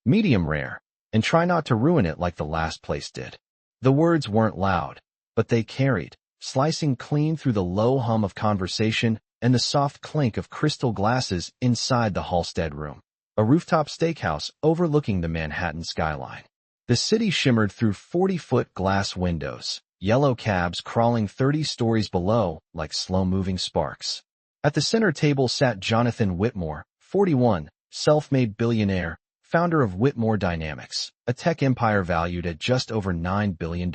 medium rare, and try not to ruin it like the last place did. The words weren't loud, but they carried, slicing clean through the low hum of conversation and the soft clink of crystal glasses inside the Halstead room, a rooftop steakhouse overlooking the Manhattan skyline. The city shimmered through 40-foot glass windows, yellow cabs crawling 30 stories below like slow-moving sparks. At the center table sat Jonathan Whitmore, 41, self-made billionaire, founder of Whitmore Dynamics, a tech empire valued at just over $9 billion.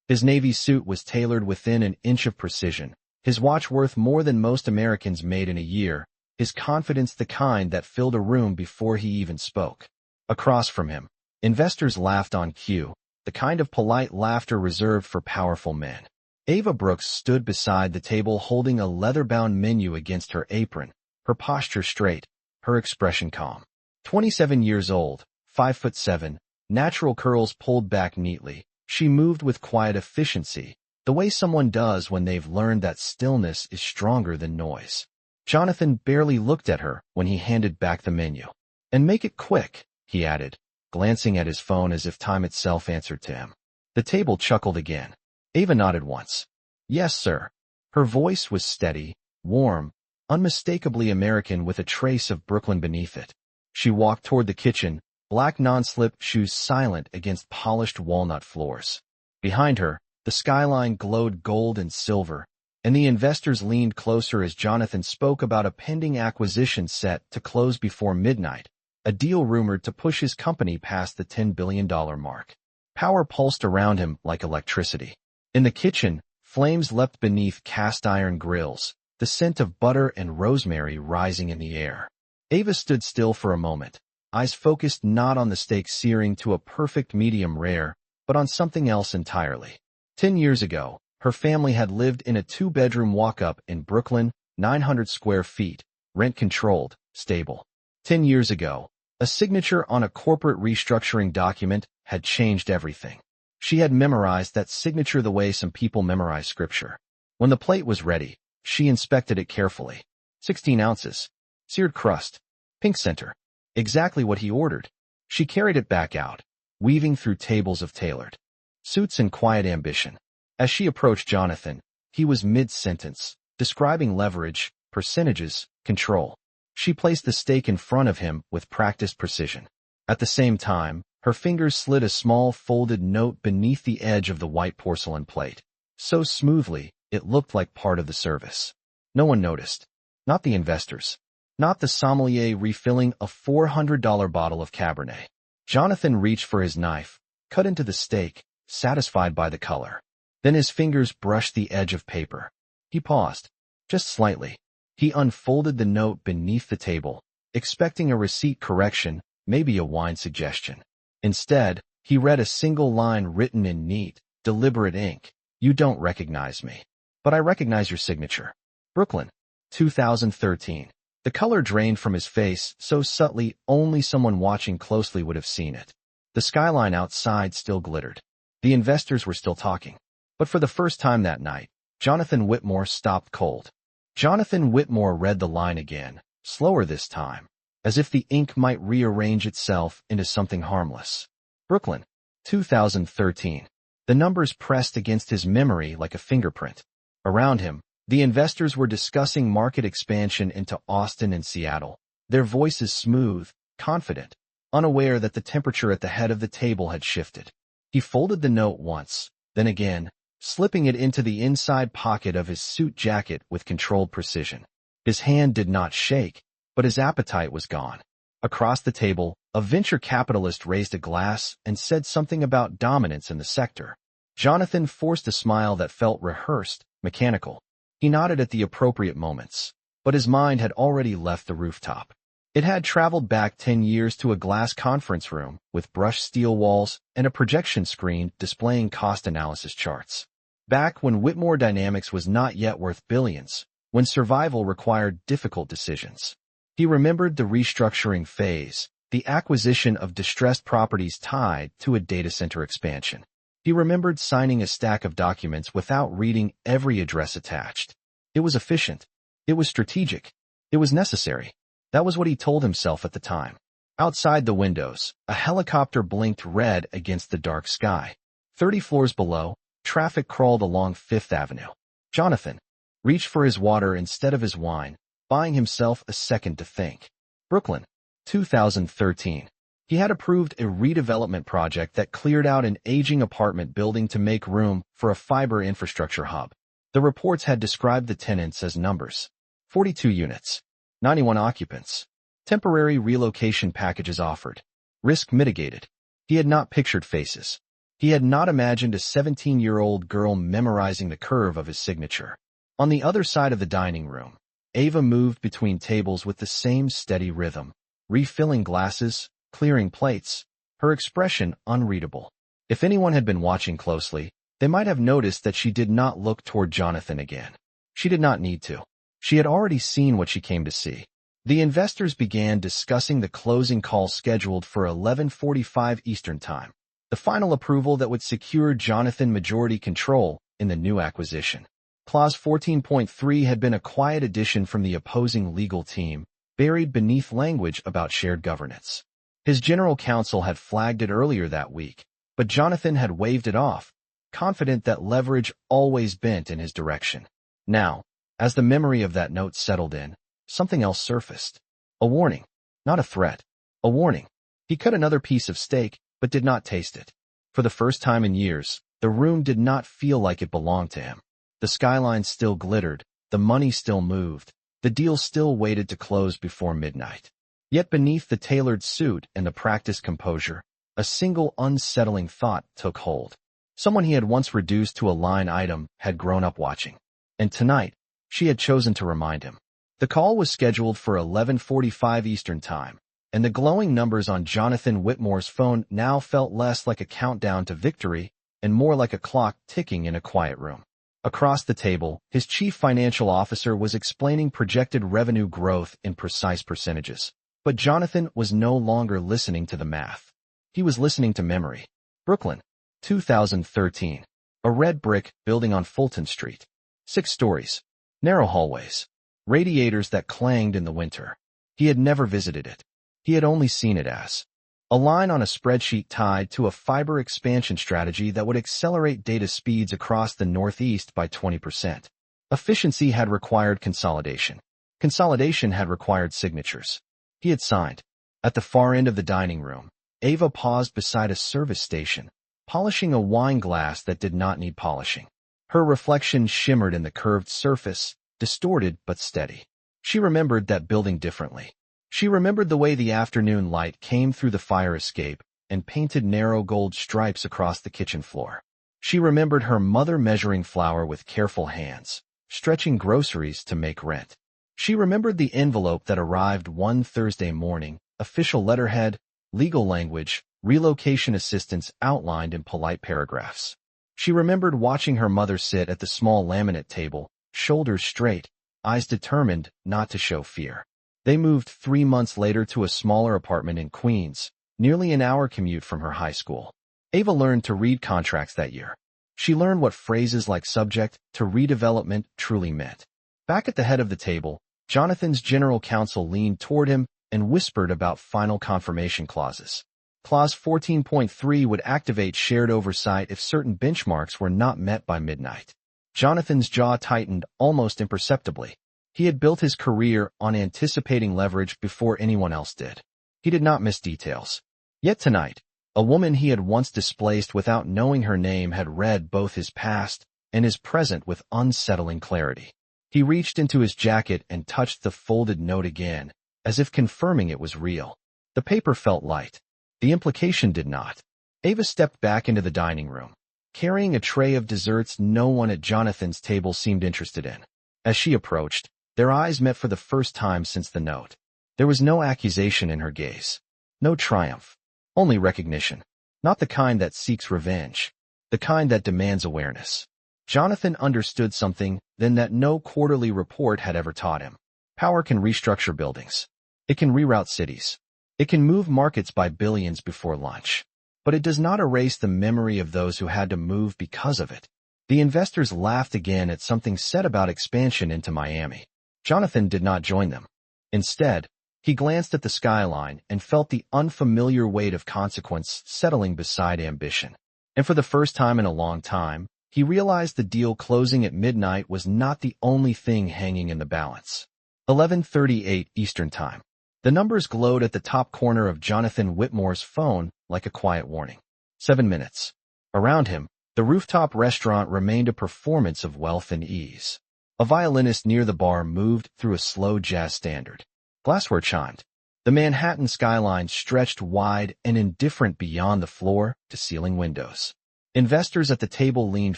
His navy suit was tailored within an inch of precision, his watch worth more than most Americans made in a year, his confidence the kind that filled a room before he even spoke. Across from him, investors laughed on cue, the kind of polite laughter reserved for powerful men. Ava Brooks stood beside the table holding a leather-bound menu against her apron, her posture straight, her expression calm. 27 years old, 5'7", natural curls pulled back neatly, she moved with quiet efficiency, the way someone does when they've learned that stillness is stronger than noise. Jonathan barely looked at her when he handed back the menu. "And make it quick," he added, glancing at his phone as if time itself answered to him. The table chuckled again. Ava nodded once. "Yes, sir." Her voice was steady, warm, unmistakably American with a trace of Brooklyn beneath it. She walked toward the kitchen, black non-slip shoes silent against polished walnut floors. Behind her, the skyline glowed gold and silver, and the investors leaned closer as Jonathan spoke about a pending acquisition set to close before midnight, a deal rumored to push his company past the $10 billion mark. Power pulsed around him like electricity. In the kitchen, flames leapt beneath cast-iron grills, the scent of butter and rosemary rising in the air. Ava stood still for a moment, eyes focused not on the steak searing to a perfect medium rare, but on something else entirely. 10 years ago, her family had lived in a 2-bedroom walk-up in Brooklyn, 900 square feet, rent-controlled, stable. 10 years ago, a signature on a corporate restructuring document had changed everything. She had memorized that signature the way some people memorize scripture. When the plate was ready, she inspected it carefully. 16 ounces. Seared crust. Pink center. Exactly what he ordered. She carried it back out, weaving through tables of tailored suits and quiet ambition. As she approached Jonathan, he was mid-sentence, describing leverage, percentages, control. She placed the steak in front of him with practiced precision. At the same time, her fingers slid a small folded note beneath the edge of the white porcelain plate, so smoothly it looked like part of the service. No one noticed. Not the investors. Not the sommelier refilling a $400 bottle of Cabernet. Jonathan reached for his knife, cut into the steak, satisfied by the color. Then his fingers brushed the edge of paper. He paused, just slightly. He unfolded the note beneath the table, expecting a receipt correction, maybe a wine suggestion. Instead, he read a single line written in neat, deliberate ink. "You don't recognize me. But I recognize your signature. Brooklyn, 2013. The color drained from his face so subtly only someone watching closely would have seen it. The skyline outside still glittered. The investors were still talking. But for the first time that night, Jonathan Whitmore stopped cold. Jonathan Whitmore read the line again, slower this time, as if the ink might rearrange itself into something harmless. Brooklyn, 2013. The numbers pressed against his memory like a fingerprint. Around him, the investors were discussing market expansion into Austin and Seattle, their voices smooth, confident, unaware that the temperature at the head of the table had shifted. He folded the note once, then again, slipping it into the inside pocket of his suit jacket with controlled precision. His hand did not shake, but his appetite was gone. Across the table, a venture capitalist raised a glass and said something about dominance in the sector. Jonathan forced a smile that felt rehearsed, mechanical. He nodded at the appropriate moments, but his mind had already left the rooftop. It had traveled back 10 years to a glass conference room with brushed steel walls and a projection screen displaying cost analysis charts. Back when Whitmore Dynamics was not yet worth billions, when survival required difficult decisions. He remembered the restructuring phase, the acquisition of distressed properties tied to a data center expansion. He remembered signing a stack of documents without reading every address attached. It was efficient. It was strategic. It was necessary. That was what he told himself at the time. Outside the windows, a helicopter blinked red against the dark sky. 30 floors below, traffic crawled along Fifth Avenue. Jonathan reached for his water instead of his wine, buying himself a second to think. Brooklyn, 2013. He had approved a redevelopment project that cleared out an aging apartment building to make room for a fiber infrastructure hub. The reports had described the tenants as numbers: 42 units, 91 occupants. Temporary relocation packages offered. Risk mitigated. He had not pictured faces. He had not imagined a 17-year-old girl memorizing the curve of his signature. On the other side of the dining room, Ava moved between tables with the same steady rhythm, refilling glasses, clearing plates, her expression unreadable. If anyone had been watching closely, they might have noticed that she did not look toward Jonathan again. She did not need to. She had already seen what she came to see. The investors began discussing the closing call scheduled for 11:45 Eastern Time, the final approval that would secure Jonathan majority control in the new acquisition. Clause 14.3 had been a quiet addition from the opposing legal team, buried beneath language about shared governance. His general counsel had flagged it earlier that week, but Jonathan had waved it off, confident that leverage always bent in his direction. Now, as the memory of that note settled in, something else surfaced. A warning, not a threat. A warning. He cut another piece of steak, but did not taste it. For the first time in years, the room did not feel like it belonged to him. The skyline still glittered, the money still moved, the deal still waited to close before midnight. Yet beneath the tailored suit and the practiced composure, a single unsettling thought took hold. Someone he had once reduced to a line item had grown up watching. And tonight, she had chosen to remind him. The call was scheduled for 11:45 Eastern Time, and the glowing numbers on Jonathan Whitmore's phone now felt less like a countdown to victory and more like a clock ticking in a quiet room. Across the table, his chief financial officer was explaining projected revenue growth in precise percentages. But Jonathan was no longer listening to the math. He was listening to memory. Brooklyn, 2013. A red brick building on Fulton Street. 6 stories. Narrow hallways. Radiators that clanged in the winter. He had never visited it. He had only seen it as a line on a spreadsheet tied to a fiber expansion strategy that would accelerate data speeds across the Northeast by 20%. Efficiency had required consolidation. Consolidation had required signatures. He had signed. At the far end of the dining room, Ava paused beside a service station, polishing a wine glass that did not need polishing. Her reflection shimmered in the curved surface, distorted but steady. She remembered that building differently. She remembered the way the afternoon light came through the fire escape and painted narrow gold stripes across the kitchen floor. She remembered her mother measuring flour with careful hands, stretching groceries to make rent. She remembered the envelope that arrived one Thursday morning, official letterhead, legal language, relocation assistance outlined in polite paragraphs. She remembered watching her mother sit at the small laminate table, shoulders straight, eyes determined not to show fear. They moved 3 months later to a smaller apartment in Queens, nearly an hour commute from her high school. Ava learned to read contracts that year. She learned what phrases like subject to redevelopment truly meant. Back at the head of the table, Jonathan's general counsel leaned toward him and whispered about final confirmation clauses. Clause 14.3 would activate shared oversight if certain benchmarks were not met by midnight. Jonathan's jaw tightened almost imperceptibly. He had built his career on anticipating leverage before anyone else did. He did not miss details. Yet tonight, a woman he had once displaced without knowing her name had read both his past and his present with unsettling clarity. He reached into his jacket and touched the folded note again, as if confirming it was real. The paper felt light. The implication did not. Ava stepped back into the dining room, carrying a tray of desserts no one at Jonathan's table seemed interested in. As she approached, their eyes met for the first time since the note. There was no accusation in her gaze. No triumph. Only recognition. Not the kind that seeks revenge. The kind that demands awareness. Jonathan understood something then that no quarterly report had ever taught him. Power can restructure buildings. It can reroute cities. It can move markets by billions before lunch. But it does not erase the memory of those who had to move because of it. The investors laughed again at something said about expansion into Miami. Jonathan did not join them. Instead, He glanced at the skyline and felt the unfamiliar weight of consequence settling beside ambition. And for the first time in a long time, he realized the deal closing at midnight was not the only thing hanging in the balance. 11:38 Eastern Time. The numbers glowed at the top corner of Jonathan Whitmore's phone like a quiet warning. 7 minutes. Around him, the rooftop restaurant remained a performance of wealth and ease. A violinist near the bar moved through a slow jazz standard. Glassware chimed. The Manhattan skyline stretched wide and indifferent beyond the floor-to-ceiling windows. Investors at the table leaned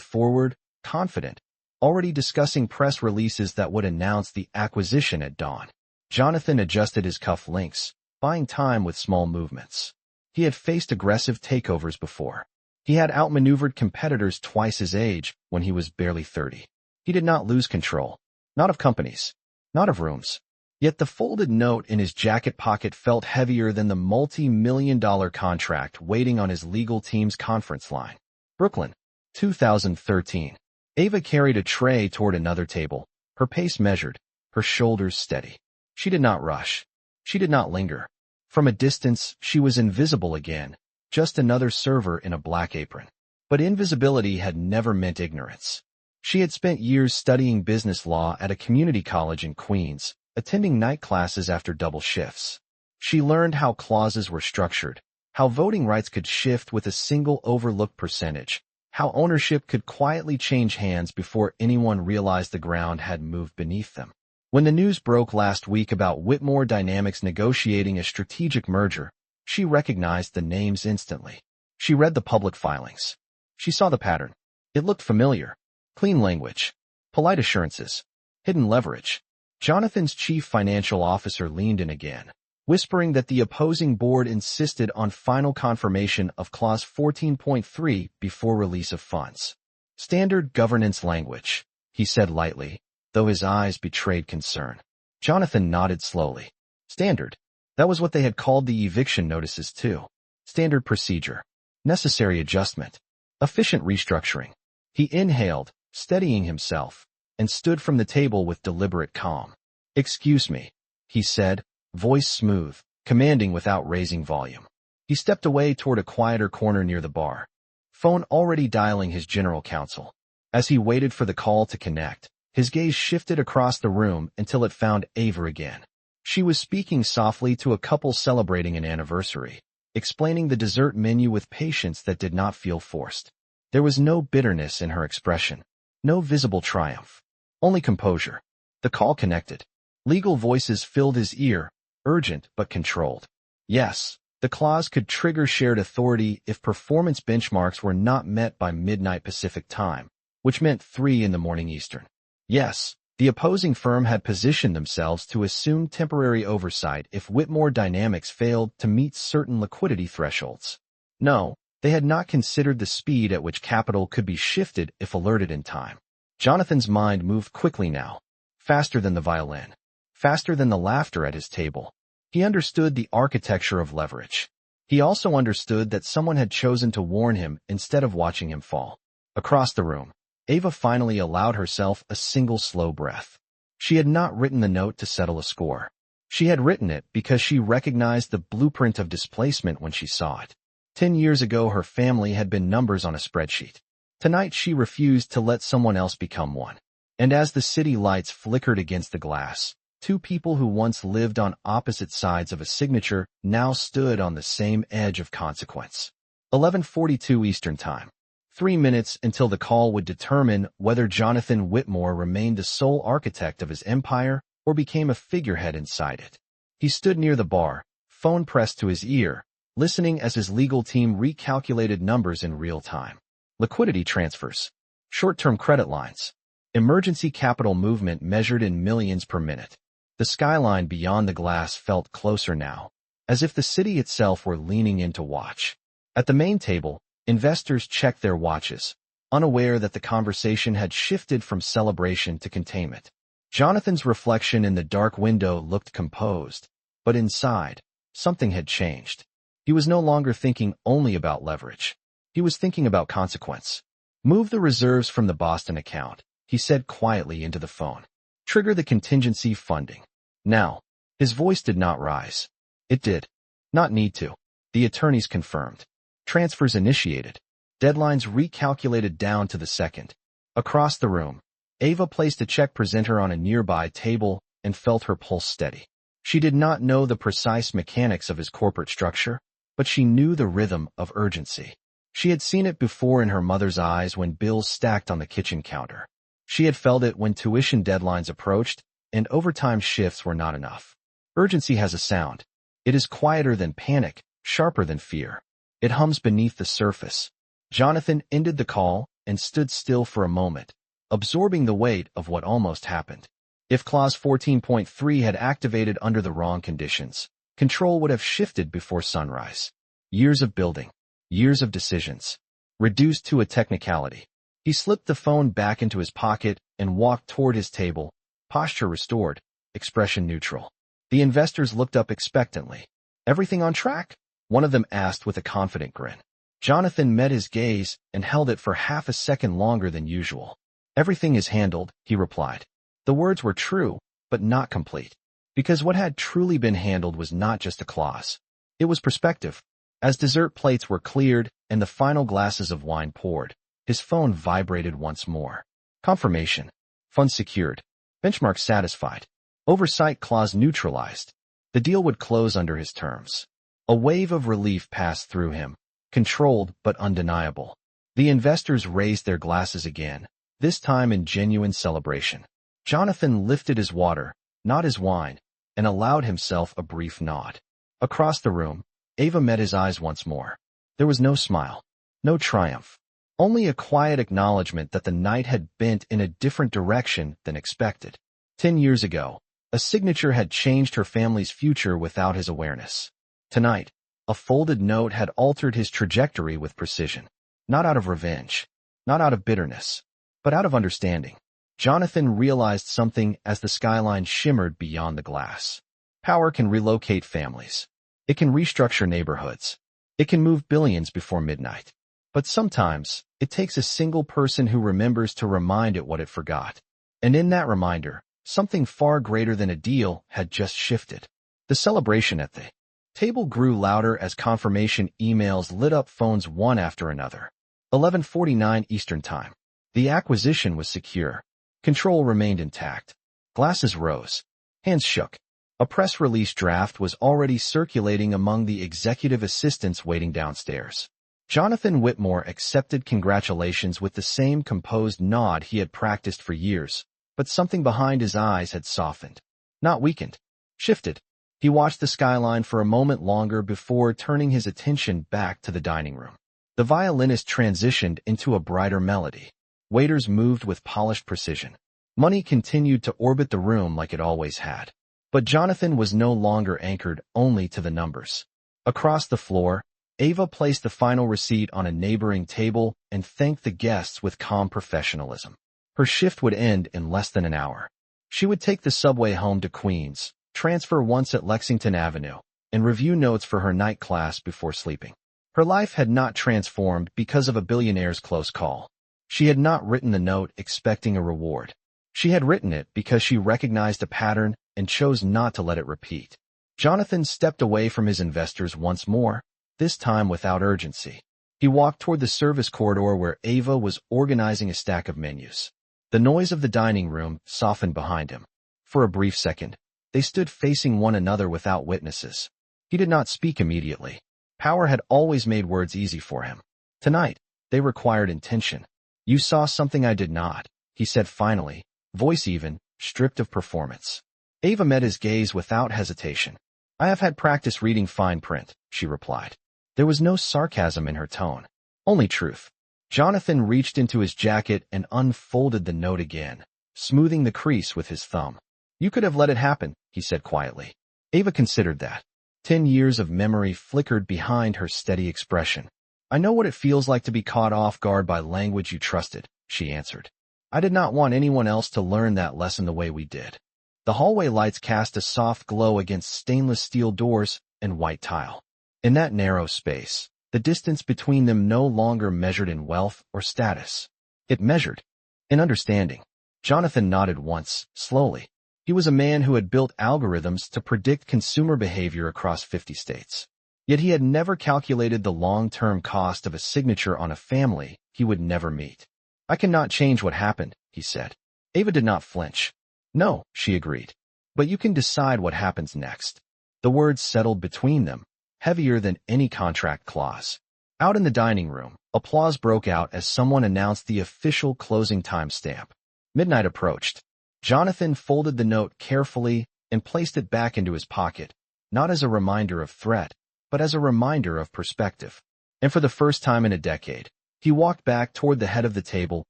forward, confident, already discussing press releases that would announce the acquisition at dawn. Jonathan adjusted his cuff links, buying time with small movements. He had faced aggressive takeovers before. He had outmaneuvered competitors twice his age when he was barely 30. He did not lose control. Not of companies. Not of rooms. Yet the folded note in his jacket pocket felt heavier than the multi-million-dollar contract waiting on his legal team's conference line. Brooklyn, 2013. Ava carried a tray toward another table, her pace measured, her shoulders steady. She did not rush. She did not linger. From a distance, she was invisible again, just another server in a black apron. But invisibility had never meant ignorance. She had spent years studying business law at a community college in Queens, attending night classes after double shifts. She learned how clauses were structured, how voting rights could shift with a single overlooked percentage, how ownership could quietly change hands before anyone realized the ground had moved beneath them. When the news broke last week about Whitmore Dynamics negotiating a strategic merger, she recognized the names instantly. She read the public filings. She saw the pattern. It looked familiar. Clean language. Polite assurances. Hidden leverage. Jonathan's chief financial officer leaned in again, whispering that the opposing board insisted on final confirmation of Clause 14.3 before release of funds. Standard governance language, he said lightly, though his eyes betrayed concern. Jonathan nodded slowly. Standard. That was what they had called the eviction notices too. Standard procedure. Necessary adjustment. Efficient restructuring. He inhaled, steadying himself, and stood from the table with deliberate calm. Excuse me, he said, voice smooth, commanding without raising volume. He stepped away toward a quieter corner near the bar, phone already dialing his general counsel. As he waited for the call to connect, his gaze shifted across the room until it found Ava again. She was speaking softly to a couple celebrating an anniversary, explaining the dessert menu with patience that did not feel forced. There was no bitterness in her expression, no visible triumph, only composure. The call connected. Legal voices filled his ear, urgent but controlled. Yes, the clause could trigger shared authority if performance benchmarks were not met by midnight Pacific time, which meant 3 a.m. Eastern. Yes, the opposing firm had positioned themselves to assume temporary oversight if Whitmore Dynamics failed to meet certain liquidity thresholds. No, they had not considered the speed at which capital could be shifted if alerted in time. Jonathan's mind moved quickly now, faster than the violin, faster than the laughter at his table. He understood the architecture of leverage. He also understood that someone had chosen to warn him instead of watching him fall. Across the room, Ava finally allowed herself a single slow breath. She had not written the note to settle a score. She had written it because she recognized the blueprint of displacement when she saw it. 10 years ago, her family had been numbers on a spreadsheet. Tonight, she refused to let someone else become one. And as the city lights flickered against the glass, 2 people who once lived on opposite sides of a signature now stood on the same edge of consequence. 11:42 Eastern Time. 3 minutes until the call would determine whether Jonathan Whitmore remained the sole architect of his empire or became a figurehead inside it. He stood near the bar, phone pressed to his ear, listening as his legal team recalculated numbers in real time. Liquidity transfers, short-term credit lines, emergency capital movement measured in millions per minute. The skyline beyond the glass felt closer now, as if the city itself were leaning in to watch. At the main table, investors checked their watches, unaware that the conversation had shifted from celebration to containment. Jonathan's reflection in the dark window looked composed, but inside, something had changed. He was no longer thinking only about leverage. He was thinking about consequence. Move the reserves from the Boston account, he said quietly into the phone. Trigger the contingency funding. Now, His voice did not rise. It did not need to. The attorneys confirmed. Transfers initiated. Deadlines recalculated down to the second. Across the room, Ava placed a check presenter on a nearby table and felt her pulse steady. She did not know the precise mechanics of his corporate structure, but she knew the rhythm of urgency. She had seen it before in her mother's eyes when bills stacked on the kitchen counter. She had felt it when tuition deadlines approached and overtime shifts were not enough. Urgency has a sound. It is quieter than panic, sharper than fear. It hums beneath the surface. Jonathan ended the call and stood still for a moment, absorbing the weight of what almost happened. If Clause 14.3 had activated under the wrong conditions, control would have shifted before sunrise. Years of building, years of decisions, reduced to a technicality. He slipped the phone back into his pocket and walked toward his table, posture restored, expression neutral. The investors looked up expectantly. "Everything on track?" one of them asked with a confident grin. Jonathan met his gaze and held it for half a second longer than usual. "Everything is handled," he replied. The words were true, but not complete. Because what had truly been handled was not just a clause. It was perspective. As dessert plates were cleared and the final glasses of wine poured, his phone vibrated once more. Confirmation. Funds secured. Benchmark satisfied. Oversight clause neutralized. The deal would close under his terms. A wave of relief passed through him, controlled but undeniable. The investors raised their glasses again, this time in genuine celebration. Jonathan lifted his water, not his wine, and allowed himself a brief nod. Across the room, Ava met his eyes once more. There was no smile, no triumph, only a quiet acknowledgement that the night had bent in a different direction than expected. 10 years ago, a signature had changed her family's future without his awareness. Tonight, a folded note had altered his trajectory with precision. Not out of revenge, not out of bitterness, but out of understanding. Jonathan realized something as the skyline shimmered beyond the glass. Power can relocate families. It can restructure neighborhoods. It can move billions before midnight. But sometimes, it takes a single person who remembers to remind it what it forgot. And in that reminder, something far greater than a deal had just shifted. The celebration at the table grew louder as confirmation emails lit up phones one after another. 11:49 Eastern Time. The acquisition was secure. Control remained intact. Glasses rose. Hands shook. A press release draft was already circulating among the executive assistants waiting downstairs. Jonathan Whitmore accepted congratulations with the same composed nod he had practiced for years, but something behind his eyes had softened. Not weakened. Shifted. He watched the skyline for a moment longer before turning his attention back to the dining room. The violinist transitioned into a brighter melody. Waiters moved with polished precision. Money continued to orbit the room like it always had. But Jonathan was no longer anchored only to the numbers. Across the floor, Ava placed the final receipt on a neighboring table and thanked the guests with calm professionalism. Her shift would end in less than an hour. She would take the subway home to Queens, transfer once at Lexington Avenue, and review notes for her night class before sleeping. Her life had not transformed because of a billionaire's close call. She had not written the note expecting a reward. She had written it because she recognized a pattern and chose not to let it repeat. Jonathan stepped away from his investors once more, this time without urgency. He walked toward the service corridor where Ava was organizing a stack of menus. The noise of the dining room softened behind him. For a brief second, they stood facing one another without witnesses. He did not speak immediately. Power had always made words easy for him. Tonight, they required intention. "You saw something I did not," he said finally, voice even, stripped of performance. Ava met his gaze without hesitation. "I have had practice reading fine print," she replied. There was no sarcasm in her tone, only truth. Jonathan reached into his jacket and unfolded the note again, smoothing the crease with his thumb. "You could have let it happen," he said quietly. Ava considered that. 10 years of memory flickered behind her steady expression. "I know what it feels like to be caught off guard by language you trusted," she answered. "I did not want anyone else to learn that lesson the way we did." The hallway lights cast a soft glow against stainless steel doors and white tile. In that narrow space, the distance between them no longer measured in wealth or status. It measured in understanding. Jonathan nodded once, slowly. He was a man who had built algorithms to predict consumer behavior across 50 states. Yet he had never calculated the long-term cost of a signature on a family he would never meet. "I cannot change what happened," he said. Ava did not flinch. "No," she agreed. "But you can decide what happens next." The words settled between them, heavier than any contract clause. Out in the dining room, applause broke out as someone announced the official closing time stamp. Midnight approached. Jonathan folded the note carefully and placed it back into his pocket, not as a reminder of threat, but as a reminder of perspective. And for the first time in a decade, he walked back toward the head of the table,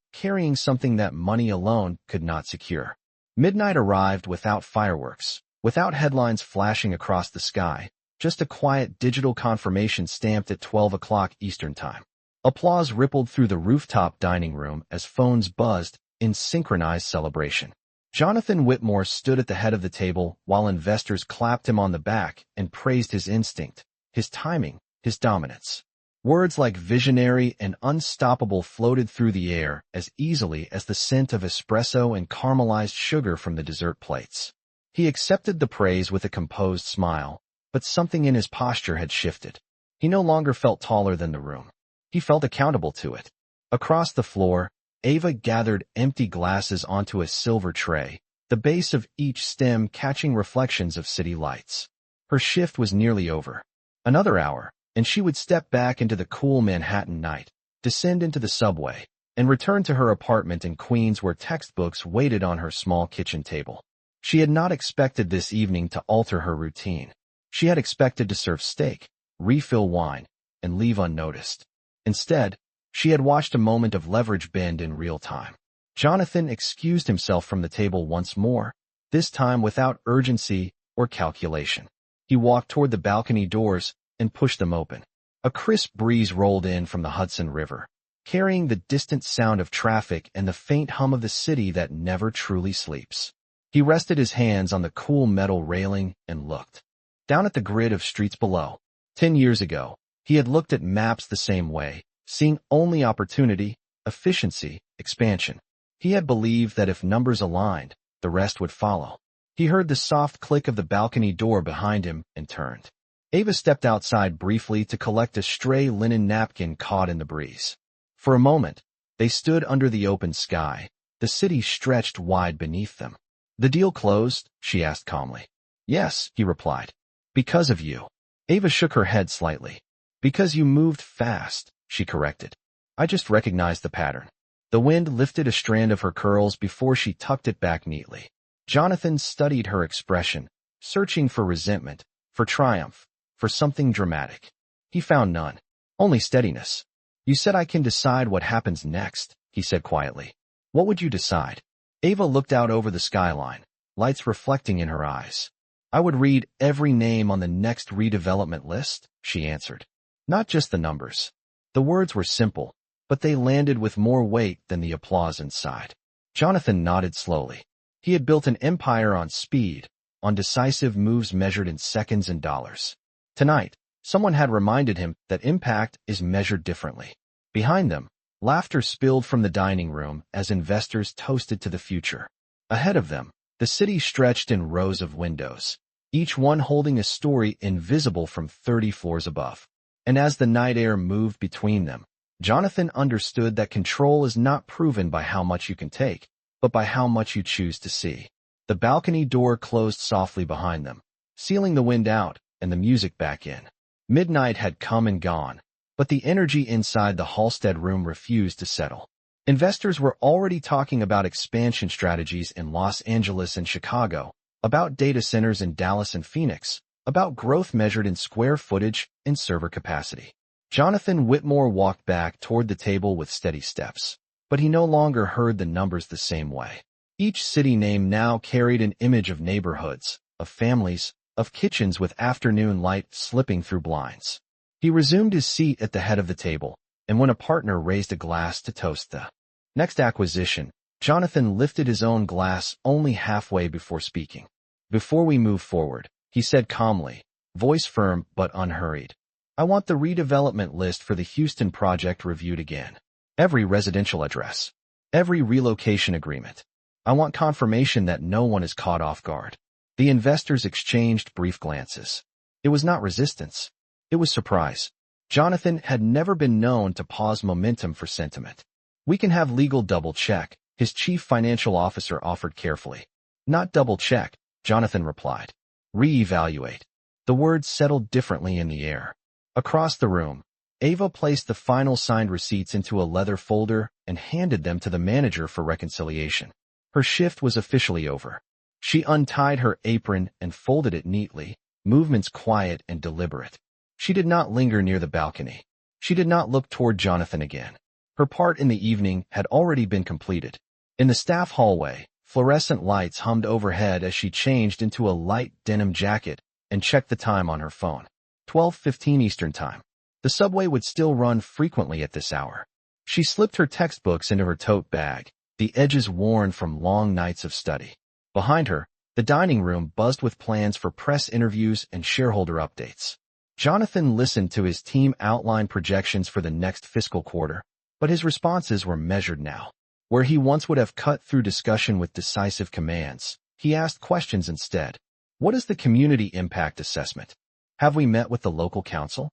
carrying something that money alone could not secure. Midnight arrived without fireworks, without headlines flashing across the sky, just a quiet digital confirmation stamped at 12 o'clock Eastern Time. Applause rippled through the rooftop dining room as phones buzzed in synchronized celebration. Jonathan Whitmore stood at the head of the table while investors clapped him on the back and praised his instinct, his timing, his dominance. Words like visionary and unstoppable floated through the air as easily as the scent of espresso and caramelized sugar from the dessert plates. He accepted the praise with a composed smile, but something in his posture had shifted. He no longer felt taller than the room. He felt accountable to it. Across the floor, Ava gathered empty glasses onto a silver tray, the base of each stem catching reflections of city lights. Her shift was nearly over. Another hour, and she would step back into the cool Manhattan night, descend into the subway, and return to her apartment in Queens where textbooks waited on her small kitchen table. She had not expected this evening to alter her routine. She had expected to serve steak, refill wine, and leave unnoticed. Instead, she had watched a moment of leverage bend in real time. Jonathan excused himself from the table once more, this time without urgency or calculation. He walked toward the balcony doors and pushed them open. A crisp breeze rolled in from the Hudson River, carrying the distant sound of traffic and the faint hum of the city that never truly sleeps. He rested his hands on the cool metal railing and looked down at the grid of streets below. 10 years ago, he had looked at maps the same way, seeing only opportunity, efficiency, expansion. He had believed that if numbers aligned, the rest would follow. He heard the soft click of the balcony door behind him and turned. Ava stepped outside briefly to collect a stray linen napkin caught in the breeze. For a moment, they stood under the open sky, the city stretched wide beneath them. "The deal closed?" she asked calmly. "Yes," he replied. "Because of you." Ava shook her head slightly. "Because you moved fast," she corrected. "I just recognized the pattern." The wind lifted a strand of her curls before she tucked it back neatly. Jonathan studied her expression, searching for resentment, for triumph, for something dramatic. He found none, only steadiness. "You said I can decide what happens next," he said quietly. "What would you decide?" Ava looked out over the skyline, lights reflecting in her eyes. "I would read every name on the next redevelopment list," she answered. "Not just the numbers." The words were simple, but they landed with more weight than the applause inside. Jonathan nodded slowly. He had built an empire on speed, on decisive moves measured in seconds and dollars. Tonight, someone had reminded him that impact is measured differently. Behind them, laughter spilled from the dining room as investors toasted to the future. Ahead of them, the city stretched in rows of windows, each one holding a story invisible from 30 floors above. And as the night air moved between them, Jonathan understood that control is not proven by how much you can take, but by how much you choose to see. The balcony door closed softly behind them, sealing the wind out and the music back in. Midnight had come and gone, but the energy inside the Halstead room refused to settle. Investors were already talking about expansion strategies in Los Angeles and Chicago, about data centers in Dallas and Phoenix, about growth measured in square footage and server capacity. Jonathan Whitmore walked back toward the table with steady steps, but he no longer heard the numbers the same way. Each city name now carried an image of neighborhoods, of families, of kitchens with afternoon light slipping through blinds. He resumed his seat at the head of the table, and when a partner raised a glass to toast the next acquisition, Jonathan lifted his own glass only halfway before speaking. "Before we move forward," he said calmly, voice firm but unhurried, "I want the redevelopment list for the Houston project reviewed again. Every residential address, every relocation agreement, I want confirmation that no one is caught off guard. The investors exchanged brief glances. It was not resistance. It was surprise. Jonathan had never been known to pause momentum for sentiment. We can have legal double-check, his chief financial officer offered carefully. Not double-check, Jonathan replied. Reevaluate. The words settled differently in the air. Across the room, Ava placed the final signed receipts into a leather folder and handed them to the manager for reconciliation. Her shift was officially over. She untied her apron and folded it neatly, movements quiet and deliberate. She did not linger near the balcony. She did not look toward Jonathan again. Her part in the evening had already been completed. In the staff hallway, fluorescent lights hummed overhead as she changed into a light denim jacket and checked the time on her phone. 12:15 Eastern Time. The subway would still run frequently at this hour. She slipped her textbooks into her tote bag, the edges worn from long nights of study. Behind her, the dining room buzzed with plans for press interviews and shareholder updates. Jonathan listened to his team outline projections for the next fiscal quarter, but his responses were measured now. Where he once would have cut through discussion with decisive commands, he asked questions instead. What is the community impact assessment? Have we met with the local council?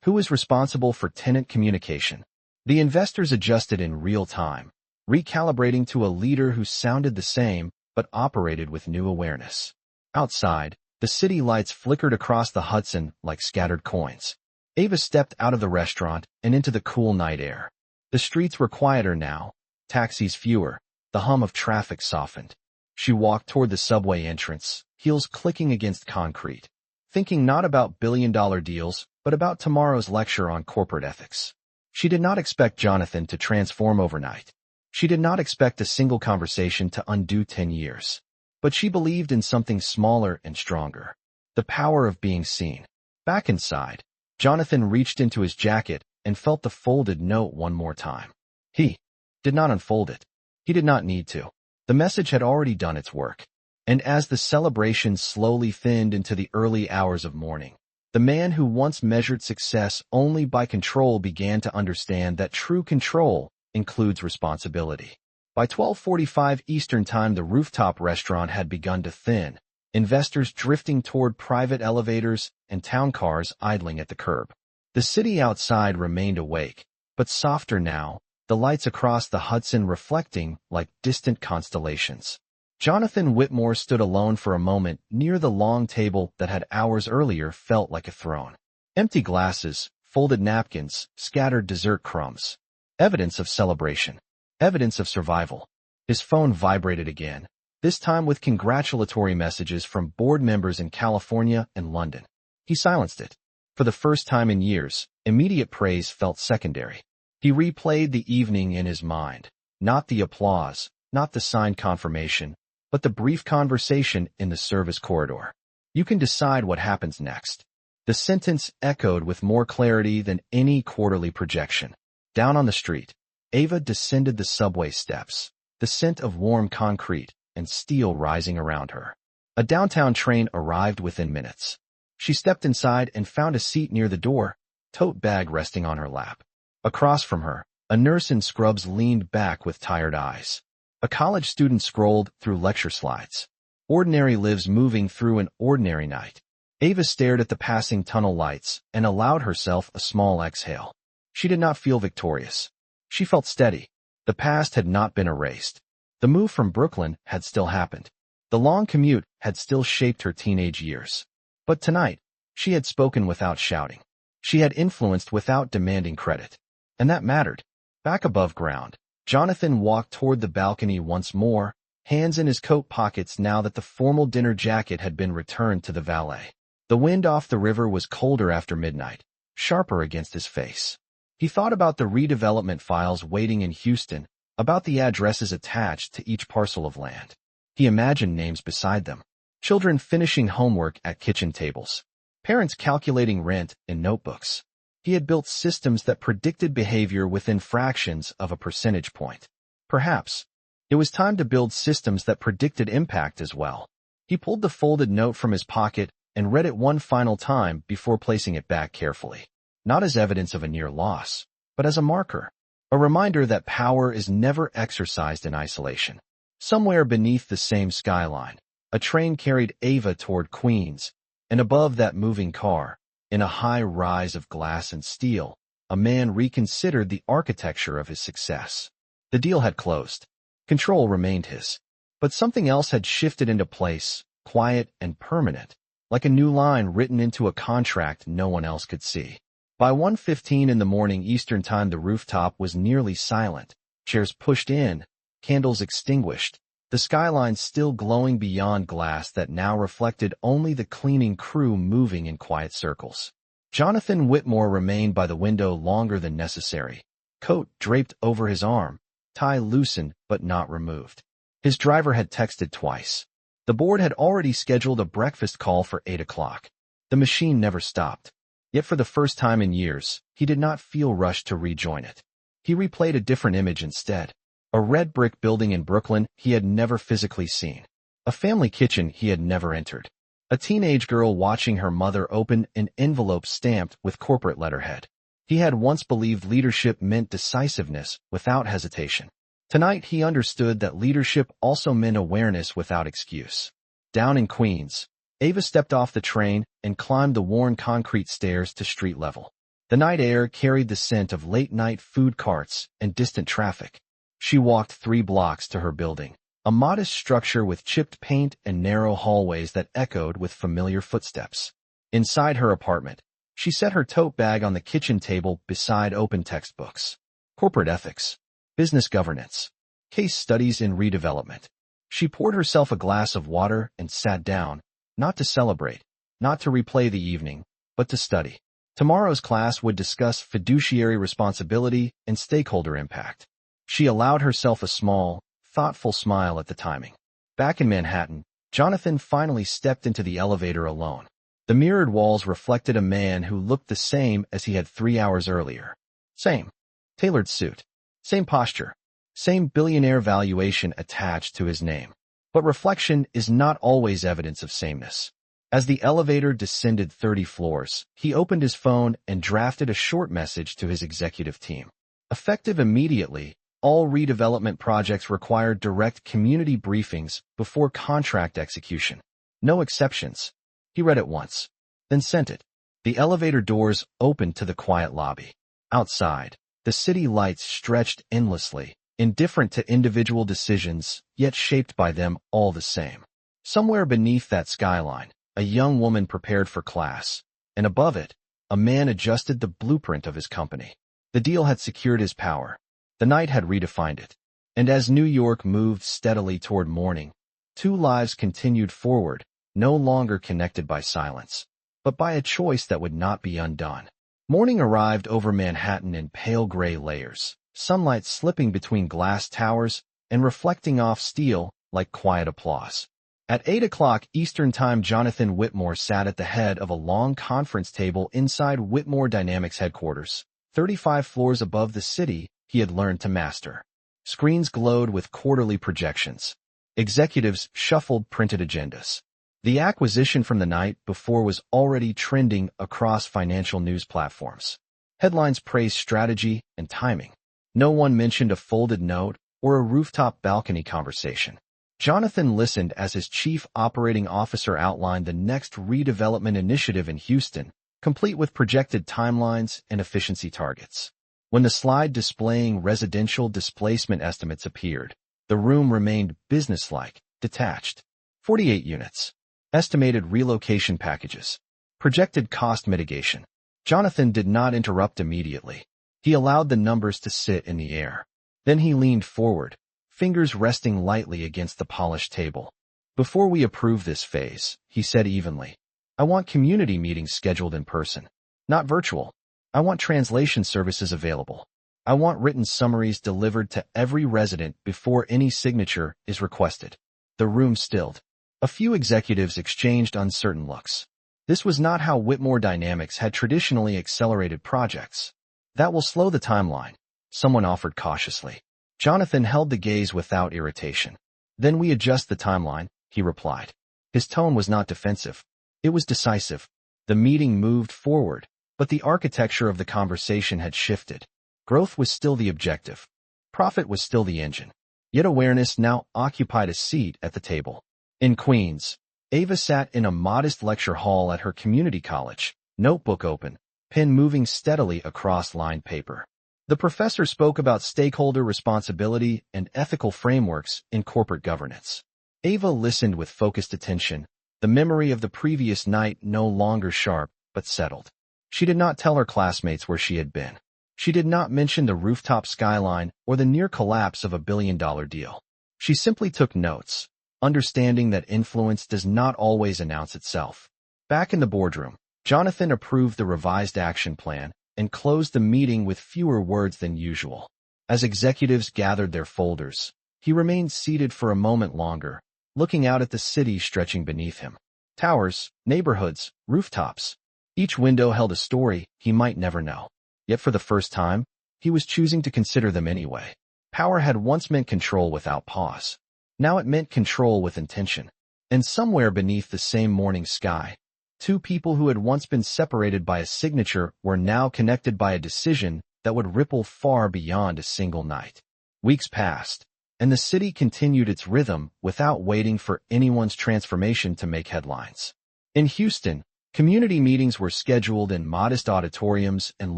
Who is responsible for tenant communication? The investors adjusted in real time, recalibrating to a leader who sounded the same but operated with new awareness. Outside, the city lights flickered across the Hudson like scattered coins. Ava stepped out of the restaurant and into the cool night air. The streets were quieter now, taxis fewer, the hum of traffic softened. She walked toward the subway entrance, heels clicking against concrete, thinking not about billion-dollar deals, but about tomorrow's lecture on corporate ethics. She did not expect Jonathan to transform overnight. She did not expect a single conversation to undo 10 years. But she believed in something smaller and stronger. The power of being seen. Back inside, Jonathan reached into his jacket and felt the folded note one more time. He did not unfold it. He did not need to. The message had already done its work. And as the celebration slowly thinned into the early hours of morning, the man who once measured success only by control began to understand that true control includes responsibility. By 12:45 Eastern Time, the rooftop restaurant had begun to thin, investors drifting toward private elevators and town cars idling at the curb. The city outside remained awake, but softer now, the lights across the Hudson reflecting like distant constellations. Jonathan Whitmore stood alone for a moment near the long table that had hours earlier felt like a throne. Empty glasses, folded napkins, scattered dessert crumbs. Evidence of celebration. Evidence of survival. His phone vibrated again, this time with congratulatory messages from board members in California and London. He silenced it. For the first time in years, immediate praise felt secondary. He replayed the evening in his mind, not the applause, not the signed confirmation, but the brief conversation in the service corridor. You can decide what happens next. The sentence echoed with more clarity than any quarterly projection. Down on the street, Ava descended the subway steps, the scent of warm concrete and steel rising around her. A downtown train arrived within minutes. She stepped inside and found a seat near the door, tote bag resting on her lap. Across from her, a nurse in scrubs leaned back with tired eyes. A college student scrolled through lecture slides. Ordinary lives moving through an ordinary night. Ava stared at the passing tunnel lights and allowed herself a small exhale. She did not feel victorious. She felt steady. The past had not been erased. The move from Brooklyn had still happened. The long commute had still shaped her teenage years. But tonight, she had spoken without shouting. She had influenced without demanding credit. And that mattered. Back above ground, Jonathan walked toward the balcony once more, hands in his coat pockets now that the formal dinner jacket had been returned to the valet. The wind off the river was colder after midnight, sharper against his face. He thought about the redevelopment files waiting in Houston, about the addresses attached to each parcel of land. He imagined names beside them. Children finishing homework at kitchen tables. Parents calculating rent in notebooks. He had built systems that predicted behavior within fractions of a percentage point. Perhaps it was time to build systems that predicted impact as well. He pulled the folded note from his pocket and read it one final time before placing it back carefully. Not as evidence of a near loss, but as a marker. A reminder that power is never exercised in isolation. Somewhere beneath the same skyline, a train carried Ava toward Queens, and above that moving car, in a high rise of glass and steel, a man reconsidered the architecture of his success. The deal had closed. Control remained his. But something else had shifted into place, quiet and permanent, like a new line written into a contract no one else could see. By 1:15 in the morning Eastern Time, the rooftop was nearly silent, chairs pushed in, candles extinguished, the skyline still glowing beyond glass that now reflected only the cleaning crew moving in quiet circles. Jonathan Whitmore remained by the window longer than necessary, coat draped over his arm, tie loosened but not removed. His driver had texted twice. The board had already scheduled a breakfast call for 8 o'clock. The machine never stopped. Yet for the first time in years, he did not feel rushed to rejoin it. He replayed a different image instead. A red brick building in Brooklyn he had never physically seen. A family kitchen he had never entered. A teenage girl watching her mother open an envelope stamped with corporate letterhead. He had once believed leadership meant decisiveness without hesitation. Tonight he understood that leadership also meant awareness without excuse. Down in Queens, Ava stepped off the train and climbed the worn concrete stairs to street level. The night air carried the scent of late-night food carts and distant traffic. She walked 3 blocks to her building, a modest structure with chipped paint and narrow hallways that echoed with familiar footsteps. Inside her apartment, she set her tote bag on the kitchen table beside open textbooks. Corporate ethics, business governance, case studies in redevelopment. She poured herself a glass of water and sat down, not to celebrate, not to replay the evening, but to study. Tomorrow's class would discuss fiduciary responsibility and stakeholder impact. She allowed herself a small, thoughtful smile at the timing. Back in Manhattan, Jonathan finally stepped into the elevator alone. The mirrored walls reflected a man who looked the same as he had 3 hours earlier. Same tailored suit, same posture, same billionaire valuation attached to his name. But reflection is not always evidence of sameness. As the elevator descended 30 floors, he opened his phone and drafted a short message to his executive team. Effective immediately, all redevelopment projects require direct community briefings before contract execution. No exceptions. He read it once, then sent it. The elevator doors opened to the quiet lobby. Outside, the city lights stretched endlessly, indifferent to individual decisions, yet shaped by them all the same. Somewhere beneath that skyline, a young woman prepared for class, and above it, a man adjusted the blueprint of his company. The deal had secured his power. The night had redefined it. And as New York moved steadily toward morning, 2 lives continued forward, no longer connected by silence, but by a choice that would not be undone. Morning arrived over Manhattan in pale gray layers, sunlight slipping between glass towers and reflecting off steel like quiet applause. At 8 o'clock Eastern Time, Jonathan Whitmore sat at the head of a long conference table inside Whitmore Dynamics headquarters, 35 floors above the city he had learned to master. Screens glowed with quarterly projections. Executives shuffled printed agendas. The acquisition from the night before was already trending across financial news platforms. Headlines praised strategy and timing. No one mentioned a folded note or a rooftop balcony conversation. Jonathan listened as his chief operating officer outlined the next redevelopment initiative in Houston, complete with projected timelines and efficiency targets. When the slide displaying residential displacement estimates appeared, the room remained businesslike, detached. 48 units. Estimated relocation packages. Projected cost mitigation. Jonathan did not interrupt immediately. He allowed the numbers to sit in the air. Then he leaned forward, fingers resting lightly against the polished table. Before we approve this phase, he said evenly, I want community meetings scheduled in person, not virtual. I want translation services available. I want written summaries delivered to every resident before any signature is requested. The room stilled. A few executives exchanged uncertain looks. This was not how Whitmore Dynamics had traditionally accelerated projects. That will slow the timeline, someone offered cautiously. Jonathan held the gaze without irritation. Then we adjust the timeline, he replied. His tone was not defensive. It was decisive. The meeting moved forward, but the architecture of the conversation had shifted. Growth was still the objective. Profit was still the engine. Yet awareness now occupied a seat at the table. In Queens, Ava sat in a modest lecture hall at her community college, notebook open, pen moving steadily across lined paper. The professor spoke about stakeholder responsibility and ethical frameworks in corporate governance. Ava listened with focused attention, the memory of the previous night no longer sharp, but settled. She did not tell her classmates where she had been. She did not mention the rooftop skyline or the near collapse of a billion-dollar deal. She simply took notes, understanding that influence does not always announce itself. Back in the boardroom, Jonathan approved the revised action plan and closed the meeting with fewer words than usual. As executives gathered their folders, he remained seated for a moment longer, looking out at the city stretching beneath him. Towers, neighborhoods, rooftops. Each window held a story he might never know. Yet for the first time, he was choosing to consider them anyway. Power had once meant control without pause. Now it meant control with intention. And somewhere beneath the same morning sky, two people who had once been separated by a signature were now connected by a decision that would ripple far beyond a single night. Weeks passed, and the city continued its rhythm without waiting for anyone's transformation to make headlines. In Houston, community meetings were scheduled in modest auditoriums and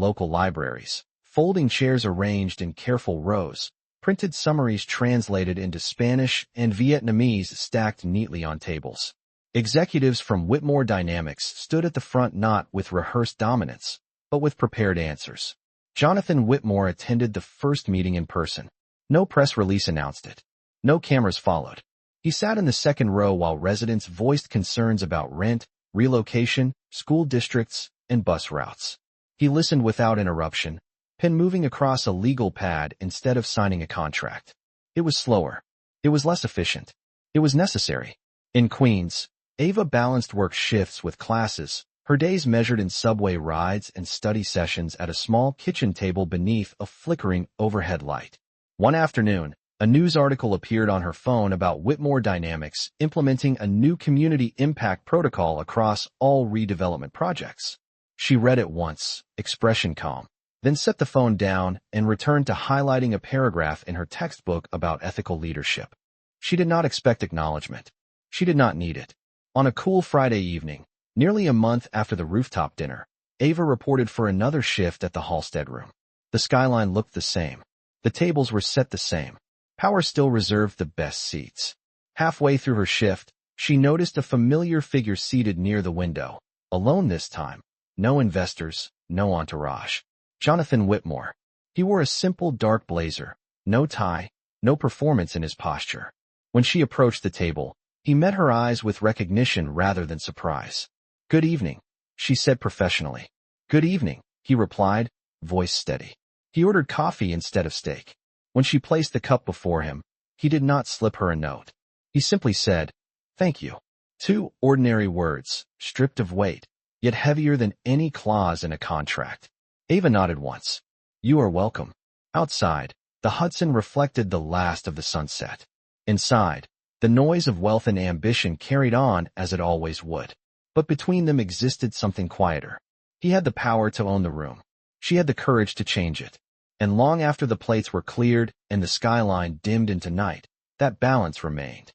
local libraries, folding chairs arranged in careful rows, printed summaries translated into Spanish and Vietnamese stacked neatly on tables. Executives from Whitmore Dynamics stood at the front not with rehearsed dominance, but with prepared answers. Jonathan Whitmore attended the first meeting in person. No press release announced it. No cameras followed. He sat in the second row while residents voiced concerns about rent, relocation, school districts, and bus routes. He listened without interruption, pen moving across a legal pad instead of signing a contract. It was slower. It was less efficient. It was necessary. In Queens, Ava balanced work shifts with classes, her days measured in subway rides and study sessions at a small kitchen table beneath a flickering overhead light. One afternoon, a news article appeared on her phone about Whitmore Dynamics implementing a new community impact protocol across all redevelopment projects. She read it once, expression calm, then set the phone down and returned to highlighting a paragraph in her textbook about ethical leadership. She did not expect acknowledgement. She did not need it. On a cool Friday evening, nearly a month after the rooftop dinner, Ava reported for another shift at the Halstead room. The skyline looked the same. The tables were set the same. Power still reserved the best seats. Halfway through her shift, she noticed a familiar figure seated near the window, alone this time. No investors, no entourage. Jonathan Whitmore. He wore a simple dark blazer, no tie, no performance in his posture. When she approached the table, he met her eyes with recognition rather than surprise. "Good evening," she said professionally. "Good evening," he replied, voice steady. He ordered coffee instead of steak. When she placed the cup before him, he did not slip her a note. He simply said, "Thank you." Two ordinary words, stripped of weight, yet heavier than any clause in a contract. Ava nodded once. "You are welcome." Outside, the Hudson reflected the last of the sunset. Inside, the noise of wealth and ambition carried on as it always would. But between them existed something quieter. He had the power to own the room. She had the courage to change it. And long after the plates were cleared and the skyline dimmed into night, that balance remained.